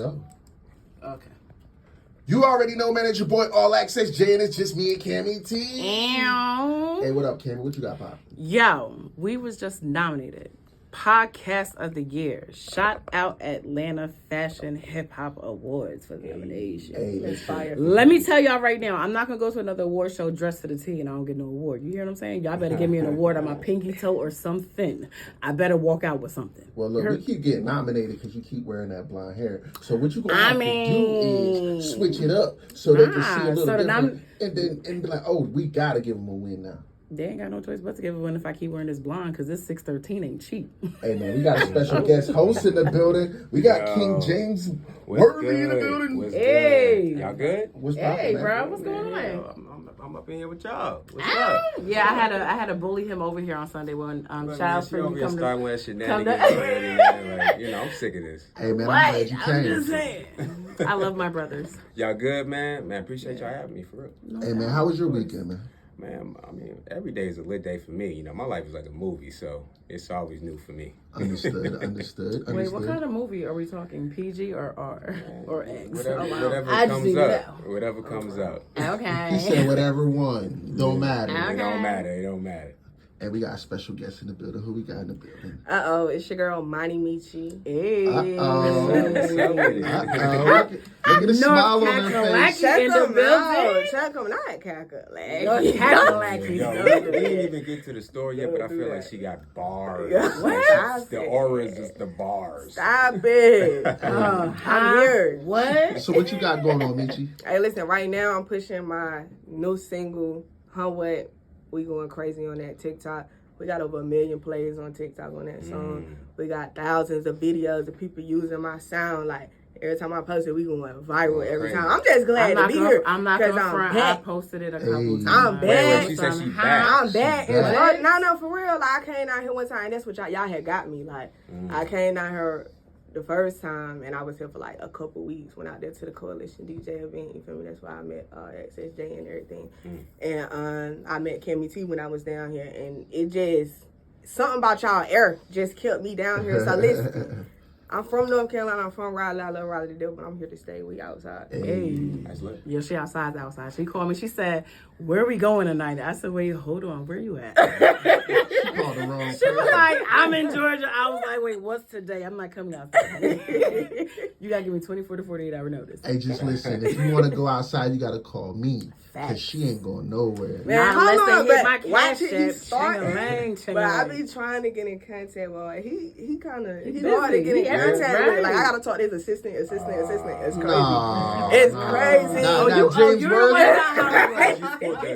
Go. Okay. You already know, man, it's your boy All Access Jay, and it's just me and Cammy T. Hey, what up, Cammy? What you got poppin'? Yo, we was just nominated Podcast of the Year. Shout out Atlanta Fashion Hip Hop Awards for the nomination. Hey, let me tell y'all right now, I'm not gonna go to another award show dressed to the T and I don't get no award. You hear what I'm saying? Y'all better give me an award on my pinky toe or something. I better walk out with something. Well, look, we keep getting nominated because you keep wearing that blonde hair. So what you gonna have to do is switch it up so they can see a little different, and be like, oh, we gotta give them a win now. They ain't got no choice but to give it one if I keep wearing this blonde because this 613 ain't cheap. Hey, man, we got a special guest host in the building. We got King James Worthy in the building. Hey. Y'all good? What's hey, poppin', bro. What's going on? I'm up in here with y'all. What's up? Yeah, I had to bully him over here on Sunday when Child Free Free come starting with shenanigans already, man. Like, I'm sick of this. Hey, man, What? I'm glad you came. I'm just saying. I love my brothers. Y'all good, man? Man, appreciate y'all having me, for real. Hey, man, how was your weekend, man? Man, I mean, every day is a lit day for me. My life is like a movie, so it's always new for me. Understood. Wait, what kind of movie are we talking? PG or R or X? Whatever comes up. Okay. He said whatever one. Don't matter. Okay. It don't matter. And we got a special guest in the building. Who we got in the building? It's your girl Moni Meechie. Hey. Look at the smile on her face. Check in the building. Check them out, Cackalack. Yo, we didn't even get to the story yet, but I feel like she got bars. What? The auras is the bars. Stop it. I'm here. What? So what you got going on, Meechie? Hey, listen, right now I'm pushing my new single, What. We going crazy on that TikTok. We got over 1 million plays on TikTok on that song. We got thousands of videos of people using my sound. Like, every time I post it, we going viral every time. I'm just glad to be here. I'm not going to front. I posted it a couple times. I'm back. She said she back. I'm back. No, for real. Like, I came out here one time. That's what y'all had got me. Like, I came out here the first time, and I was here for like a couple weeks. Went out there to the Coalition DJ event. You feel me? That's why I met XSJ and everything. And I met Cammy T when I was down here, and it just something about y'all air just kept me down here. So listen, I'm from North Carolina. I'm from Raleigh. I love Raleigh to death, but I'm here to stay. We outside. Hey. That's lit. Yeah, she outside. She called me. She said, "Where are we going tonight?" I said, "Wait, hold on. Where you at?" She called the wrong She was like, "I'm in Georgia." I was like, "Wait, what's today?" I'm not coming outside. You gotta give me 24 to 48 hour notice. Hey, just listen. If you want to go outside, you gotta call me. Because she ain't going nowhere. Man, hold on, but my watch it. He starting. But I be trying to get in contact. Well, he kind of he hard to get in contact with. Like, I gotta talk to his assistant. It's crazy. It's crazy. James Worthy.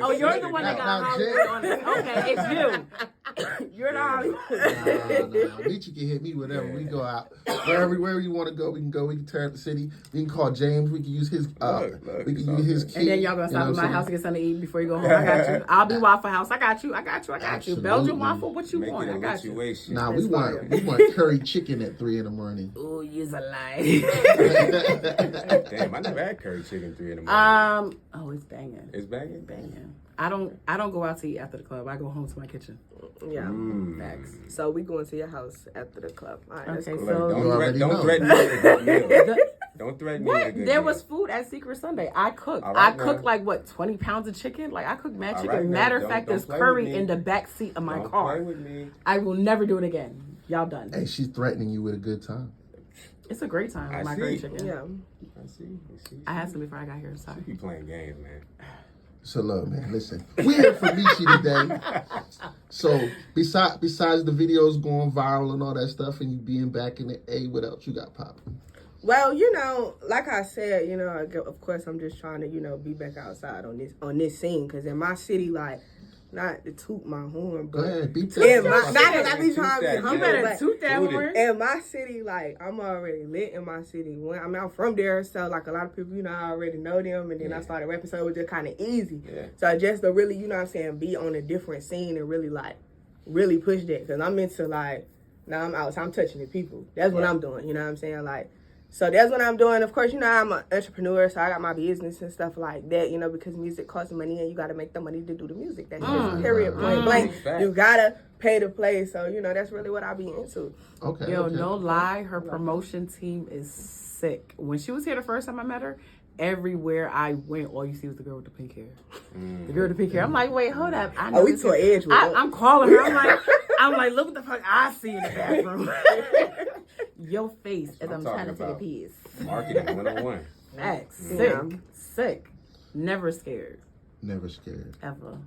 Oh, you're the one that got Hollywood on it. Okay, it's you. You're the Hollywood. Meechie can hit me whenever we go out. Wherever you want to go, we can go. We can tear up the city. We can call James. We can use his. We can use his key. And then y'all gonna stop at my house to get something to eat before you go home. I got you. I'll be Waffle House. I got you. Absolutely. Belgian waffle. What you want? I got you. Nah, we want curry chicken at 3 a.m. Oh, you's a lie. Damn, I never had curry chicken 3 a.m. Oh, it's banging. It's banging. Banging. I don't go out to eat after the club. I go home to my kitchen. Yeah. Facts. So we going to your house after the club. All right, okay, cool. so Don't threaten me with a good meal. Don't threaten me with a good meal. There was food at Secret Sunday. I cooked. I cooked like 20 pounds of chicken. Like I cooked mad chicken. Right, Matter of fact, there's curry in the back seat of my car. Play with me. I will never do it again. Y'all done. Hey, she's threatening you with a good time. It's a great time with my great chicken. Yeah. I see. I had some before I got here. Sorry. You playing games, man. So look, man, listen. We're here for Meechie today. So besides the videos going viral and all that stuff, and you being back in the A, what else you got popping? Well, like I said, of course, I'm just trying to, be back outside on this scene, because in my city, like, not to toot my horn, but go ahead, be in my, not because I be trying to be humble, you better toot that horn. In my city, like, I'm already lit in my city. I'm from there, so like a lot of people, I already know them, and then I started rapping, so it was just kind of easy. Yeah. So just to really, be on a different scene and really push that, because I'm into like, now I'm out, so I'm touching the people. That's what I'm doing. You know what I'm saying? Like. So that's what I'm doing. Of course, I'm an entrepreneur, so I got my business and stuff like that, because music costs money and you got to make the money to do the music. That's just period, point blank. You got to pay to play. So, that's really what I be into. Okay. No lie, her promotion team is sick. When she was here the first time I met her, everywhere I went, all you see was the girl with the pink hair. The girl with the pink hair. I'm like, wait, hold up. I know we this to an girl. edge with her. I'm calling her. I'm like, look what the fuck I see in the bathroom. Your face as I'm trying to take a about. piss. Marketing 101. X. Yeah. Sick. Never scared. Never scared. Ever.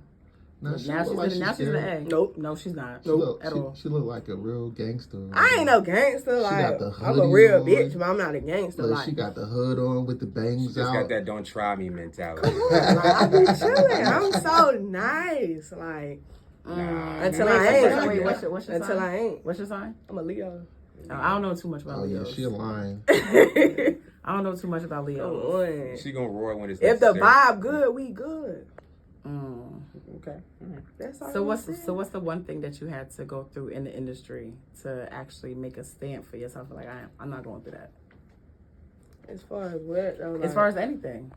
Now Now she she's look like now she's an scared. A. Nope. No, she's not. She look, At all. she look like a real gangster. I ain't no gangster. got Like, the I'm a hoodie real on. bitch, but I'm not a gangster. Like, Like, she got the hood on with the bangs Just out. got that don't try me mentality. like, I be chilling. I'm so nice. Like, Nah, Until nah, I nah, ain't. nah, Wait, nah. what's your until sign? I ain't. What's your sign? I'm a Leo. Oh, I don't know too much about Oh yeah, Leos. she a lion. I don't know too much about Leos. She gonna roar when it's If the necessary. vibe good, we good. Mm. Okay. All right. That's all. So I'm what's saying. what's the one thing that you had to go through in the industry to actually make a stamp for yourself? Like I'm not going through that. As far as what? Though, like, As far as anything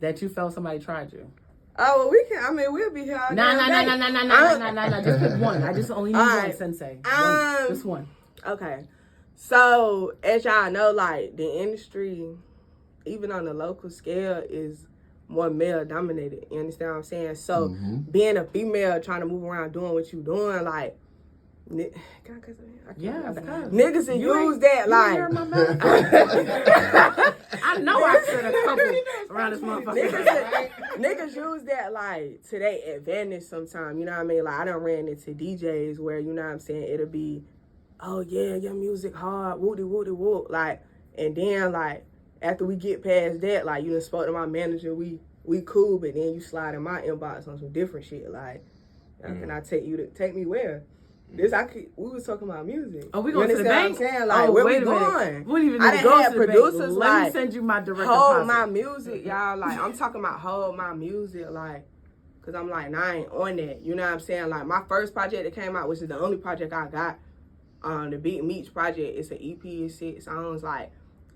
that you felt somebody tried you. oh, well, we can. I mean, we'll be here. all Nah. damn day. Just pick one. I just only need All one, right. Sensei. Just one. Okay. So, as y'all know, like, the industry, even on the local scale, is more male dominated. You understand what I'm saying? So, being a female trying to move around doing what you doing, like, can I cuss it? Yeah, Niggas that use that, like, I know I said a couple around this motherfucker. niggas use that, like, to their advantage sometimes. You know what I mean? Like, I done ran into DJs where, you know what I'm saying, it'll be, oh, yeah, your music hard, woody, woody, wood. Like, and then, like, after we get past that, like, you done spoke to my manager, we cool, but then you slide in my inbox on some different shit. Like, can I take me where? We was talking about music. Oh, we You going to the understand bank? what I'm saying? Like, where we wait a minute. going? We didn't even I need to done go had to the producers, bank. Let me like, send you my direct hold deposit. my music, y'all. Like, I'm talking about hold my music, like, because I'm like, nah, I ain't on that. You know what I'm saying? Like, my first project that came out, which is the only project I got, the Moni Meechie project, it's an EP, it's 6 songs, like,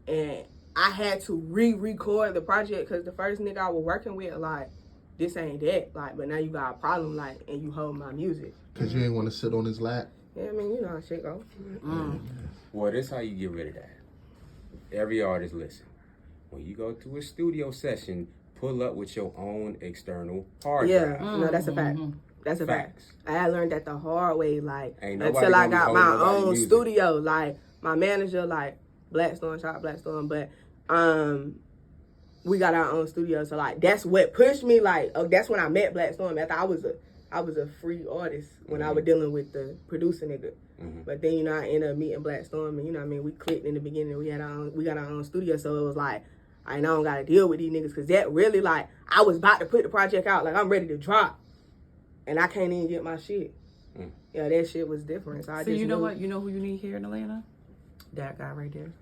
and I had to re-record the project because the first nigga I was working with, like, this ain't that, like, but now you got a problem, like, and you hold my music. Cause you ain't want to sit on his lap. Yeah, I mean, you know how shit go. Well, this how you get rid of that. Every artist listen. When you go to a studio session, pull up with your own external hard Yeah, drive. no, that's a fact. That's a fact. Facts. I learned that the hard way, like, Ain't nobody until I gonna got hold my nobody's own music. studio. Like, my manager, like, Blackstone, shout out Blackstone, but we got our own studio. So, like, that's what pushed me. Like, that's when I met Blackstone. After I was a free artist when I was dealing with the producer nigga. But then, you know, I ended up meeting Blackstorm, and, you know what I mean, we clicked in the beginning. We got our own studio, so it was like, I don't got to deal with these niggas, because that really, like, I was about to put the project out, like, I'm ready to drop, and I can't even get my shit. Yeah, that shit was different. So I just you know knew. what? You know who you need here in Atlanta? That guy right there.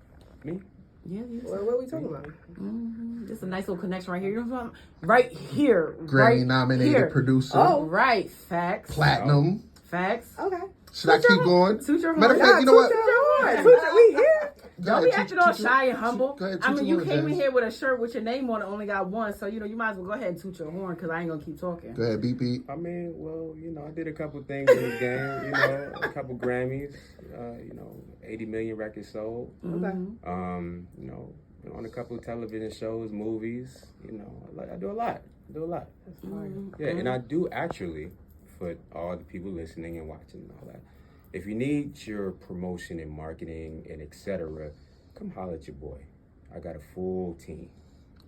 Me? Yeah, What are we talking about? Just a nice little connection right here. You know what I'm talking about? Right here. Grammy right nominated here. producer. Oh, right. Facts. Platinum. Facts. Okay. Should I keep going? Toot your Matter of horn. fact, you know what? We here. Don't be acting all shy and humble. Go ahead, I toot mean, your you horn, came in Jazz. here with a shirt with your name on it, only got one, so, you know, you might as well go ahead and toot your horn, because I ain't going to keep talking. Go ahead, beep beep. I mean, well, you know, I did a couple things in this game. You know, a couple Grammys. You know, 80 million records sold. Okay. You know, been on a couple of television shows, movies. You know, I do a lot. That's fine. Yeah, and I do actually, for all the people listening and watching and all that, if you need your promotion and marketing and etc., come holler at your boy. I got a full team.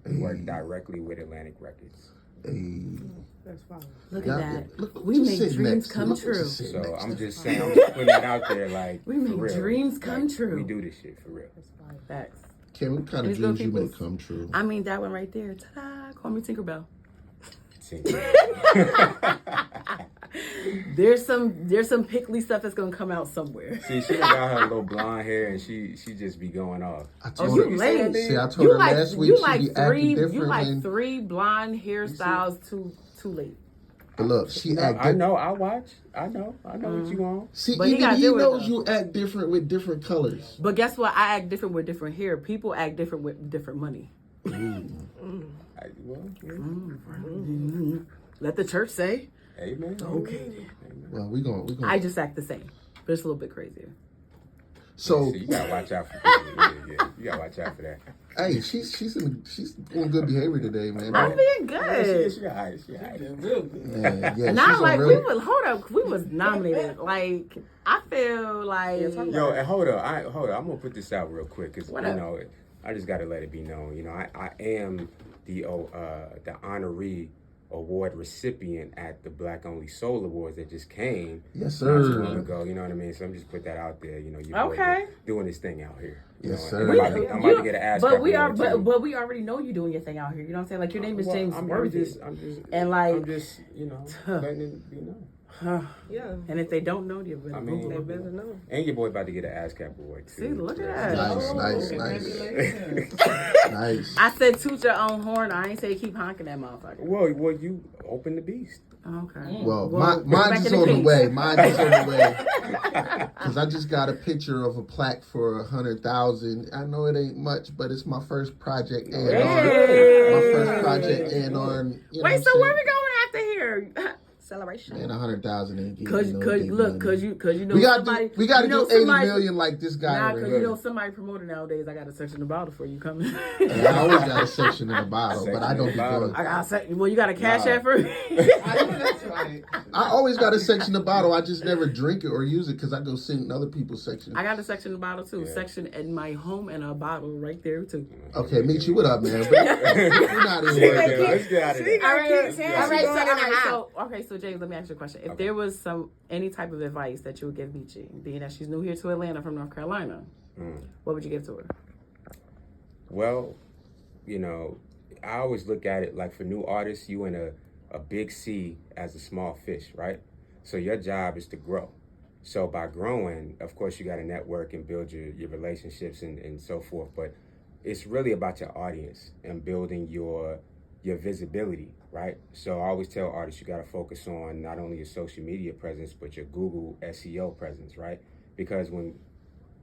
We work directly with Atlantic Records. Hey. That's fine. Look Yeah, at that. look what We you make said dreams next. come Look what you true. said So next. I'm just saying, I'm just putting that out there, like, We for make real. dreams come Like, true. We do this shit for real. Facts. Kim, what kind of These little dreams you make peoples. come true? I mean, that one right there. Ta-da. Call me Tinkerbell. See. There's some pickly stuff that's gonna come out somewhere. See, she got her little blonde hair and she just be going off. I Oh, told you her. lame. See, I told You her like last week you she like be acting three different. you like and, 3 blonde hairstyles too late. but look, she No, act I different. know, I watch. I know what you on. See, But he even gotta he do it, knows though. you act different with different colors. But guess what? I act different with different hair. People act different with different money. Well, yeah. Let the church say. Amen. Okay. Well, we gonna. I just act the same, but it's a little bit crazier. So See, you gotta watch out for people. Yeah, you gotta watch out for that. hey, she's on good behavior today, man. I'm being Yeah, good. she alright. She alright. Real good. Man, yeah, Not she's like on we real. was. Hold up, we was nominated. Like I feel like Yo, and hold up. I'm gonna put this out real quick because What you up? know I just gotta let it be known. You know, I am the honoree award recipient at the Black Only Soul Awards that just came Yes, not too sir. long ago. You know what I mean? So I'm just put that out there. You know, you Okay. doing this thing out here. You Yes, know, sir. and I'm about to get an ass. but we award, are, too. but we already know you doing your thing out here. You know what I'm saying? Like your name is Well, James I'm Worthy. I'm just, you know, letting it be known. Yeah. And if they don't know you, I mean, They better know. and your boy about to get an ASCAP award too. See, look at that. Nice. Congratulations. Nice. I said toot your own horn. I ain't say keep honking that motherfucker. Well, you open the beast. Okay. Well, Well, mine back is in the on the cage. way. Mine is on the way. Because I just got a picture of a plaque for 100,000. I know it ain't much, but it's my first project and Hey. my first project and on. You know Wait, what so I'm where saying? we going after here? Celebration. Man, 100,000 ain't getting Cause, no cause big look, money. cause you know we got somebody. we got to you know do 80 somebody- million like this guy Nah, over cause here. you know somebody promoting nowadays. I got a section of bottle for you coming. And I always got a section in the bottle, but I don't be Section in the doing. I got a section. Well, you got a cash Nah. app for me. I know that's right. I always got a section in the bottle. I just never drink it or use it because I go sit in other people's section. I got a section of bottle too. Yeah. Section in my home and a bottle right there too. Okay, Meechie, what up, man? But we're not in Yeah, here. let's get out of there. All right, Yeah. all right, so, Going in the house. okay, so James, let me ask you a question. If Okay. there was any type of advice that you would give Meechie, being that she's new here to Atlanta from North Carolina, what would you give to her? Well, you know, I always look at it like for new artists, you in a big sea as a small fish, right? So your job is to grow. So by growing, of course, you got to network and build your relationships and so forth. But it's really about your audience and building your visibility, right? So I always tell artists you got to focus on not only your social media presence, but your Google SEO presence, right? Because when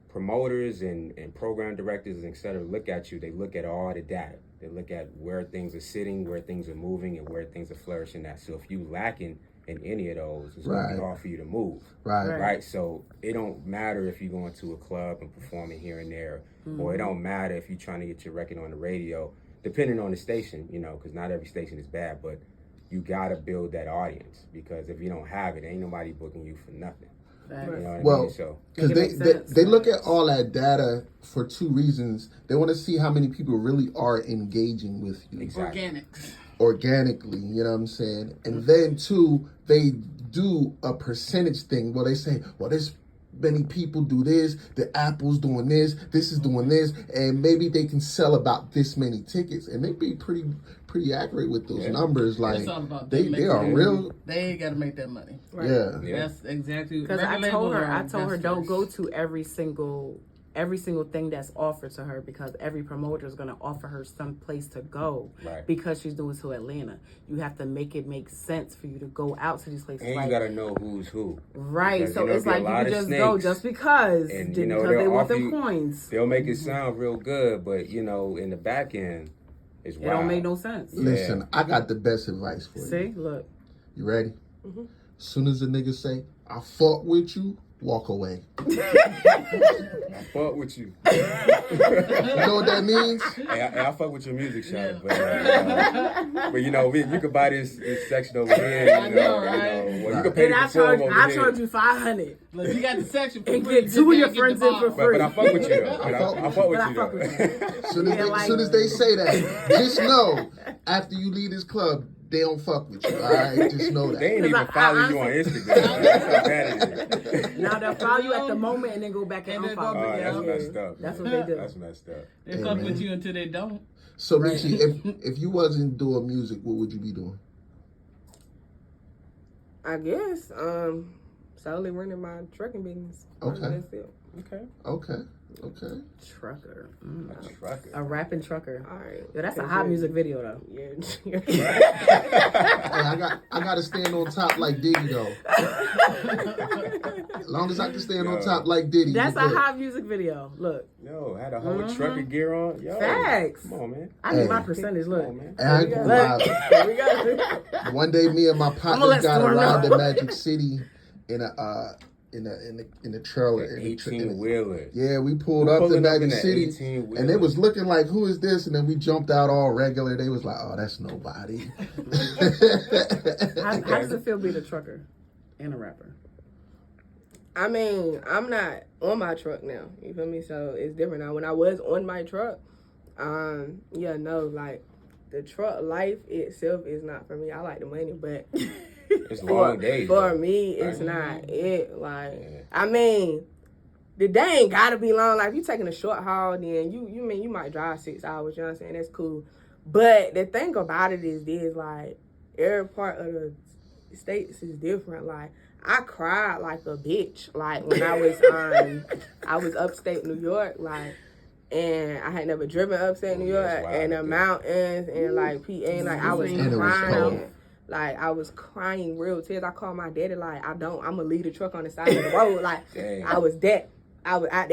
promoters and program directors and et cetera look at you, they look at all the data. They look at where things are sitting, where things are moving, and where things are flourishing at. So if you lacking in any of those, it's going to Right. be hard for you to move. Right. Right. So it don't matter if you're going to a club and performing here and there, or it don't matter if you're trying to get your record on the radio, depending on the station, you know, because not every station is bad, but you got to build that audience, because if you don't have it, ain't nobody booking you for nothing. You know what I Well, mean? So because Make it they, make they, sense. they look at all that data for two reasons. They want to see how many people really are engaging with you exactly. Organics. organically, you know what I'm saying? And then two, they do a percentage thing where they say, well, this many people do this, the Apple's doing this is doing this, and maybe they can sell about this many tickets. And they be pretty accurate with those numbers. Like It's all about they them are making real. They got to make that money. Yeah. Yeah. That's exactly. Because I record told labels her, are don't investors. go to every single thing that's offered to her, because every promoter is going to offer her some place to go, Right. because she's doing to Atlanta. You have to make it make sense for you to go out to these places. And like, you got to know who's who. right. Because, So you know, it's be a like you lot can of just go snakes. just because, And, you know, because they'll they want offer the you- coins. They'll make it sound real good, but you know, in the back end, it's It wild. don't make no sense. Listen, I got the best advice for you. See, look. You ready? As soon as the nigga say, I fought with you, walk away. I fuck with you. You know what that means? Hey, I fuck with your music, Shawty, but you know, you could buy this section over here. I know, right? Well, you can pay And to I perform charge over I here. charge you $500 Look, you got the section for and free. get two of your Just friends gotta in get for the free. But I fuck with you though. I fuck with But I you fuck though. with Soon as, Yeah, they, like- soon as they say that, just know after you leave this club, they don't fuck with you. All right, just know They that. ain't even I follow you on honestly- Instagram. That's how bad it is. Now they'll follow you at the moment and then go back and And then go unfollow back you. That's Yeah. messed up. That's man. what they do. That's messed up. They fuck with you until they don't. So, Meechie, if you wasn't doing music, what would you be doing? I guess solely running my trucking business. Okay. That's it. Okay. Okay. Trucker. A trucker. A rapping trucker. All right. Yo, that's a hot music video though. Yeah. Hey, I gotta stand on top like Diddy though. As long as I can stand on top like Diddy. That's you a good. hot music video. Look, Yo, had a whole trucker gear on. Yo, Facts. Come on, man. I need Hey. my percentage. Come Look. on, man. And I ain't gonna Look. lie. We got it. One day, me and my I'ma partners let got Storm around know. the Magic City in the trailer. The in the 18-wheeler. Yeah, we pulled We're up to pulling up Magic in that City, 18-wheeler. and it was looking like, who is this? And then we jumped out all regular. They was like, oh, that's nobody. How does it feel being a trucker and a rapper? I mean, I'm not on my truck now. You feel me? So it's different now. When I was on my truck, like the truck life itself is not for me. I like the money, but It's long days. for though. me, it's not it. Like, I mean, the day ain't gotta be long. Like, if you taking a short haul, then you might drive 6 hours. You know what I'm saying? That's cool. But the thing about it is this: like, every part of the states is different. Like, I cried like a bitch. Like, when I was upstate New york. Like, and I had never driven upstate New York and the mountains and like PA. And like, I was And it was cold. crying. Like, I was crying real tears. I called my daddy, like, I'm going to leave the truck on the side of the road. Like, Dang. I was out there.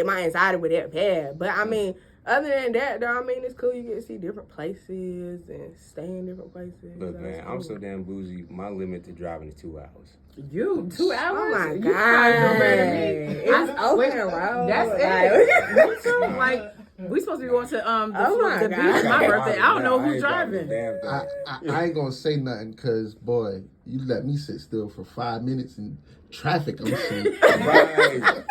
My anxiety was that bad. But, I mean, other than that, though, I mean, it's cool. You get to see different places and stay in different places. Look, So man, it's I'm cool. so damn bougie. My limit to driving is 2 hours. You 2 hours? Oh, my You God. probably know better than me. It's open road. That's Like, it. Me too. Like, we supposed to be going to the beach for my birthday. I don't know who's driving. I ain't gonna say nothing because, boy, you let me sit still for 5 minutes in traffic. I'm seeing. Right.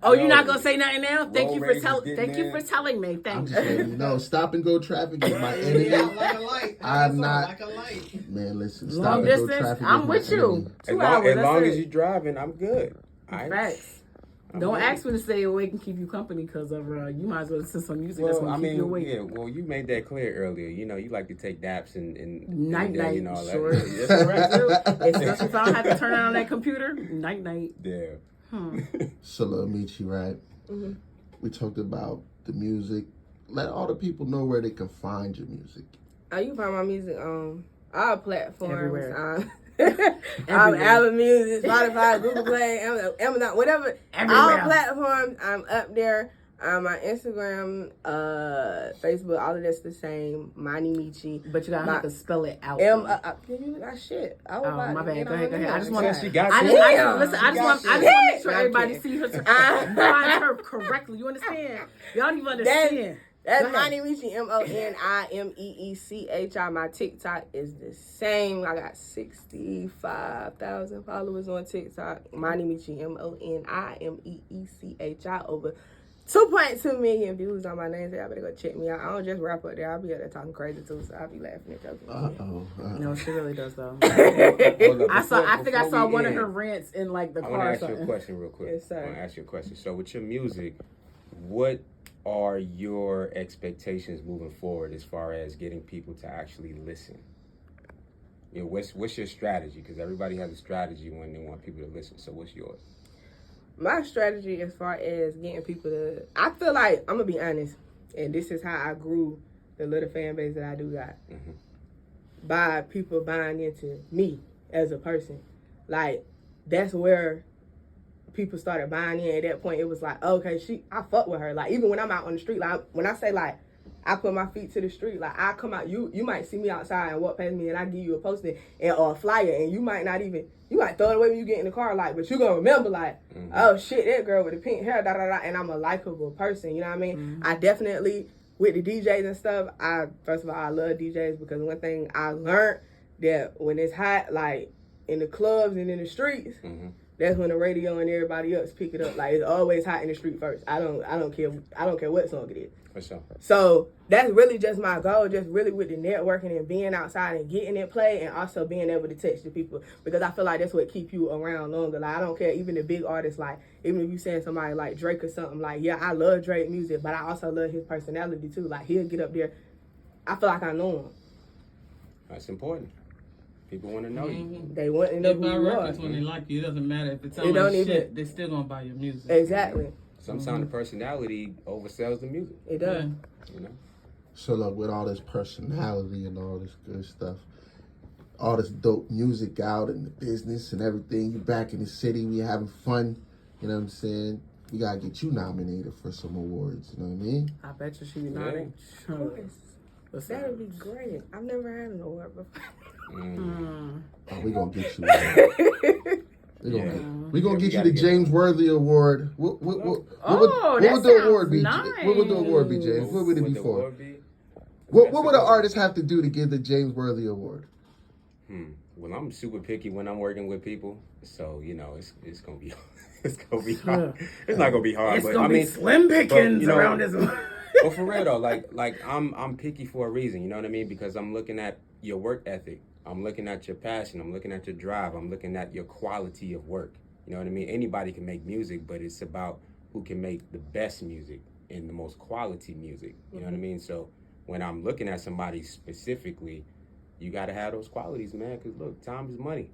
Oh, you're not gonna say nothing now? Thank road you for rage is telling. getting Thank you in. for telling me. I'm Thank just you. letting you know, stop and go traffic is my enemy. Yeah, like a light. I'm not- Like a light. Man, listen, stop Long and go distance. traffic I'm is my with you. enemy. 2 hours. As That's long it. as you're driving, I'm good. Facts. I'm Don't good. ask me to stay awake and keep you company because of you might as well listen to some music that's Well, gonna I keep you mean, awake. yeah. Well, you made that clear earlier. You know, you like to take naps and Night night, and all sure. that. That's correct. Especially if I don't have to turn on that computer. Night night. Yeah. So, Lil Meechie, right? Mm-hmm. We talked about the music. Let all the people know where they can find your music. you can find my music on all platforms. Everywhere. Apple Music, Spotify, Google Play, Amazon, whatever. Everywhere. All platforms, I'm up there. My Instagram, Facebook, all of that's the same. Moni Meechie. But you gotta have to spell it out. You got shit. I was Oh, about my to bad. get Go on ahead. there. I just want Yeah, she got I you. just Damn. listen. I just want to make sure No, I'm everybody kidding. see her. Find her correctly. You understand? Y'all don't even understand. That's Go ahead. Moni Meechie, MoniMeechi. My TikTok is the same. I got 65,000 followers on TikTok. Moni Meechie, MoniMeechi. Over 2.2 million views on my name. So y'all better go check me out. I don't just rap up there. I'll be out there talking crazy too. So I'll be laughing at joking. No, she really does though. Hold up, I think I before saw we one of end, her rants in like the I car want to or ask you a something. question real quick. Yes, sir. I want to ask you a question. So, with your music, what are your expectations moving forward as far as getting people to actually listen? You know, what's your strategy? Because everybody has a strategy when they want people to listen. So, what's yours? My strategy as far as getting people to, I feel like, I'm going to be honest, and this is how I grew the little fan base that I do got. Mm-hmm. By people buying into me as a person. Like, that's where people started buying in. At that point, it was like, okay, I fuck with her. Like, even when I'm out on the street, like, when I say, like, I put my feet to the street, like, I come out, you might see me outside and walk past me, and I give you a poster or a flyer, and you might not even, you might throw it away when you get in the car, like, but you gonna remember, like, oh, shit, that girl with the pink hair, and I'm a likable person, you know what I mean? I definitely, with the DJs and stuff, first of all, I love DJs, because one thing I learned, that when it's hot, like, in the clubs and in the streets, that's when the radio and everybody else pick it up. Like, it's always hot in the street first. I don't care what song it is. For sure. So that's really just my goal, just really with the networking and being outside and getting it played, and also being able to touch the people, because I feel like that's what keep you around longer. Like, I don't care, even the big artists, like, even if you saying somebody like Drake or something, like, yeah, I love Drake music, but I also love his personality too. Like, he'll get up there, I feel like I know him. That's important. People want to know you. They want to know They who buy you are. records when they like you. It doesn't matter if it's It on don't shit. even- They still gonna buy your music. Exactly. Sometimes the personality oversells the music. It does. You know. So, look, with all this personality and all this good stuff, all this dope music out in the business and everything, you back in the city, we having fun, you know what I'm saying? We gotta get you nominated for some awards, you know what I mean? I bet you she be nodding. That would be great. I've never had an award before. Oh, we gonna get you one. We gonna, Yeah. we gonna Yeah, we get you gotta the get James Worthy Award. What Oh, that would the award be? sounds What would the award be, nice. James? What would it be the for? award be? What That's would a an good one. artist have to do to get the James Worthy Award? Well, I'm super picky when I'm working with people, so you know it's gonna be it's gonna be hard. It's not gonna be hard, It's but gonna I be mean, slim pickings you know, around this one. but for real though, like I'm picky for a reason. You know what I mean? Because I'm looking at your work ethic. I'm looking at your passion. I'm looking at your drive. I'm looking at your quality of work. You know what I mean? Anybody can make music, but it's about who can make the best music and the most quality music. You know what I mean? So when I'm looking at somebody specifically, you got to have those qualities, man. Because look, time is money.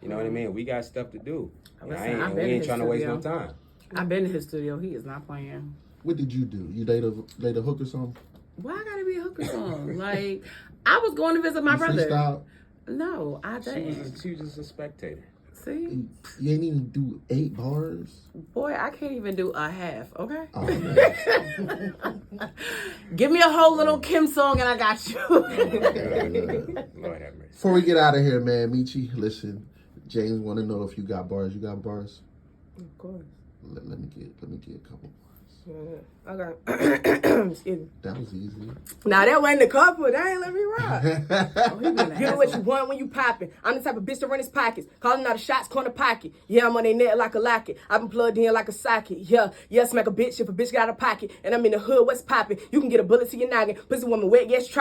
You know what I mean? We got stuff to do. And Listen, and I've we been in ain't his trying to waste no studio. time. I've been in his studio. He is not playing. What did you do? You date a hook or something? Why I gotta be a hooker song? Like, I was going to visit my brother. Freestyle? No, I She didn't. was just a spectator. See? You ain't even do 8 bars? Boy, I can't even do a half, okay? Oh, man. Give me a whole little Kim song and I got you. Lord have mercy. Before we get out of here, man, Meechie, listen. James want to know if you got bars. You got bars? Of course. Let me get a couple bars. Okay. Excuse me. That was easy. Nah, that wasn't the couple. That ain't let me rock. Oh, Get what you want when you poppin'. I'm the type of bitch to run his pockets. Calling out the shots, corner pocket. Yeah, I'm on their net like a locket. I've been plugged in like a socket. Yeah, smack a bitch if a bitch got out of pocket. And I'm in the hood, what's poppin'? You can get a bullet to your noggin. Pussy woman wet, yes, try.